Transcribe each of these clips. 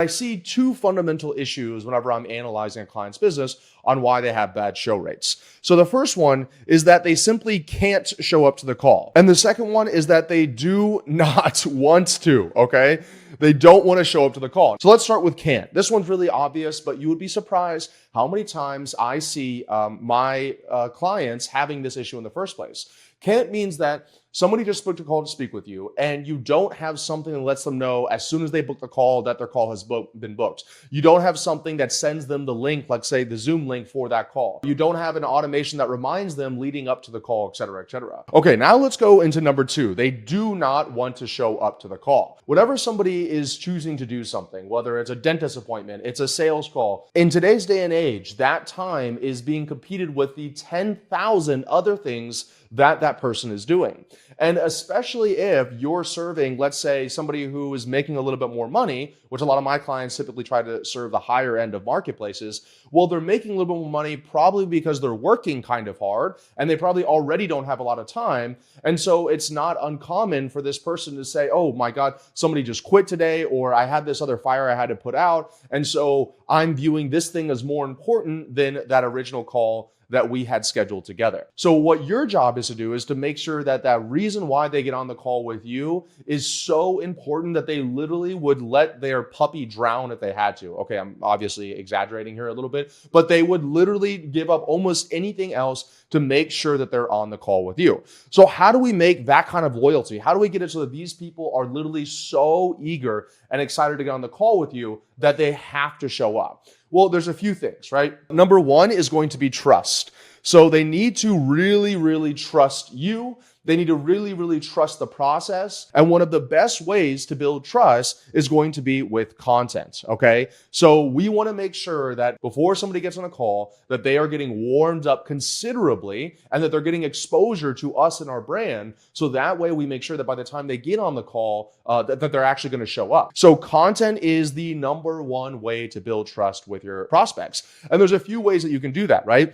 I see two fundamental issues whenever I'm analyzing a client's business on why they have bad show rates. So the first one is that they simply can't show up to the call. And the second one is that they do not want to, okay? They don't want to show up to the call. So let's start with can't. This one's really obvious, but you would be surprised how many times I see my clients having this issue in the first place. Can't means that somebody just booked a call to speak with you and you don't have something that lets them know as soon as they book the call that their call has been booked. You don't have something that sends them the link, like say the Zoom link for that call. You don't have an automation that reminds them leading up to the call, et cetera, et cetera. Okay, now let's go into number two. They do not want to show up to the call. Whenever somebody is choosing to do something, whether it's a dentist appointment, it's a sales call, in today's day and age, that time is being competed with the 10,000 other things that person is doing. And especially if you're serving, let's say, somebody who is making a little bit more money, which a lot of my clients typically try to serve the higher end of marketplaces, well, they're making a little bit more money probably because they're working kind of hard and they probably already don't have a lot of time. And so it's not uncommon for this person to say, oh my God, somebody just quit today, or I had this other fire I had to put out. And so I'm viewing this thing as more important than that original call that we had scheduled together. So what your job is to do is to make sure that that reason why they get on the call with you is so important that they literally would let their puppy drown if they had to. Okay, I'm obviously exaggerating here a little bit, but they would literally give up almost anything else to make sure that they're on the call with you. So how do we make that kind of loyalty? How do we get it so that these people are literally so eager and excited to get on the call with you that they have to show up? Well, there's a few things, right? Number one is going to be trust. So they need to really, really trust you. They need to really, really trust the process. And one of the best ways to build trust is going to be with content, okay? So we want to make sure that before somebody gets on a call, that they are getting warmed up considerably and that they're getting exposure to us and our brand. So that way we make sure that by the time they get on the call, that they're actually going to show up. So content is the number one way to build trust with your prospects. And there's a few ways that you can do that, right?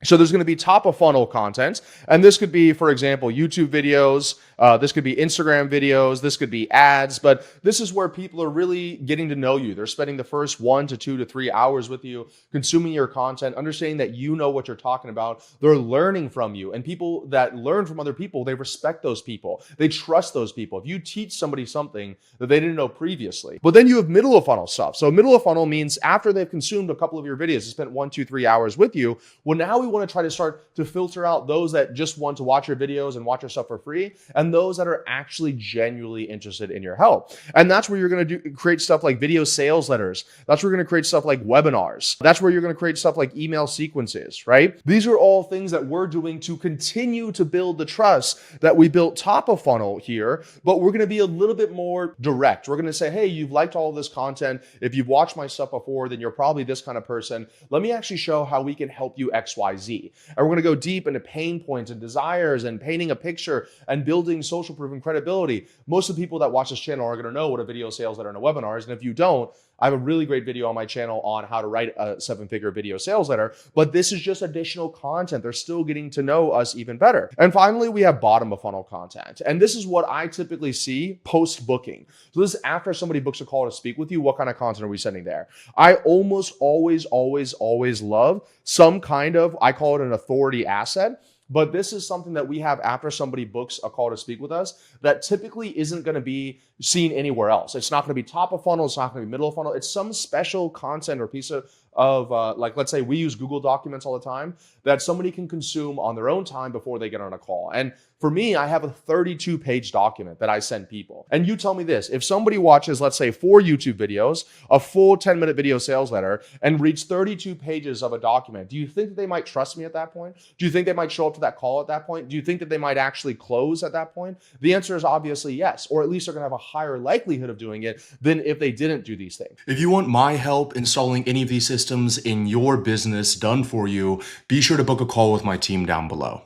So there's going to be top of funnel content. And this could be, for example, YouTube videos. This could be Instagram videos. This could be ads. But this is where people are really getting to know you. They're spending the first 1 to 2 to 3 hours with you, consuming your content, understanding that you know what you're talking about. They're learning from you. And people that learn from other people, they respect those people. They trust those people. If you teach somebody something that they didn't know previously. But then you have middle of funnel stuff. So middle of funnel means after they've consumed a couple of your videos, they spent 1, 2, 3 hours with you. Well, now we want to try to start to filter out those that just want to watch your videos and watch your stuff for free, and those that are actually genuinely interested in your help. And that's where you're going to create stuff like video sales letters. That's where you're going to create stuff like webinars. That's where you're going to create stuff like email sequences, right? These are all things that we're doing to continue to build the trust that we built top of funnel here, but we're going to be a little bit more direct. We're going to say, hey, you've liked all of this content. If you've watched my stuff before, then you're probably this kind of person. Let me actually show how we can help you X, Y, Z. And we're going to go deep into pain points and desires and painting a picture and building social proof and credibility. Most of the people that watch this channel are going to know what a video sales letter and a webinar is. And if you don't, I have a really great video on my channel on how to write a 7-figure video sales letter, but this is just additional content. They're still getting to know us even better. And finally, we have bottom of funnel content. And this is what I typically see post booking. So this is after somebody books a call to speak with you. What kind of content are we sending there? I almost always love some kind of, I call it an authority asset. But this is something that we have after somebody books a call to speak with us that typically isn't going to be seen anywhere else. It's not going to be top of funnel. It's not going to be middle of funnel. It's some special content or piece of like, let's say we use Google Documents all the time that somebody can consume on their own time before they get on a call. And for me, I have a 32-page document that I send people. And you tell me this, if somebody watches, let's say 4 YouTube videos, a full 10-minute video sales letter, and reads 32 pages of a document, do you think that they might trust me at that point? Do you think they might show up to that call at that point? Do you think that they might actually close at that point? The answer is obviously yes, or at least they're going to have a higher likelihood of doing it than if they didn't do these things. If you want my help installing any of these systems in your business done for you, be sure to book a call with my team down below.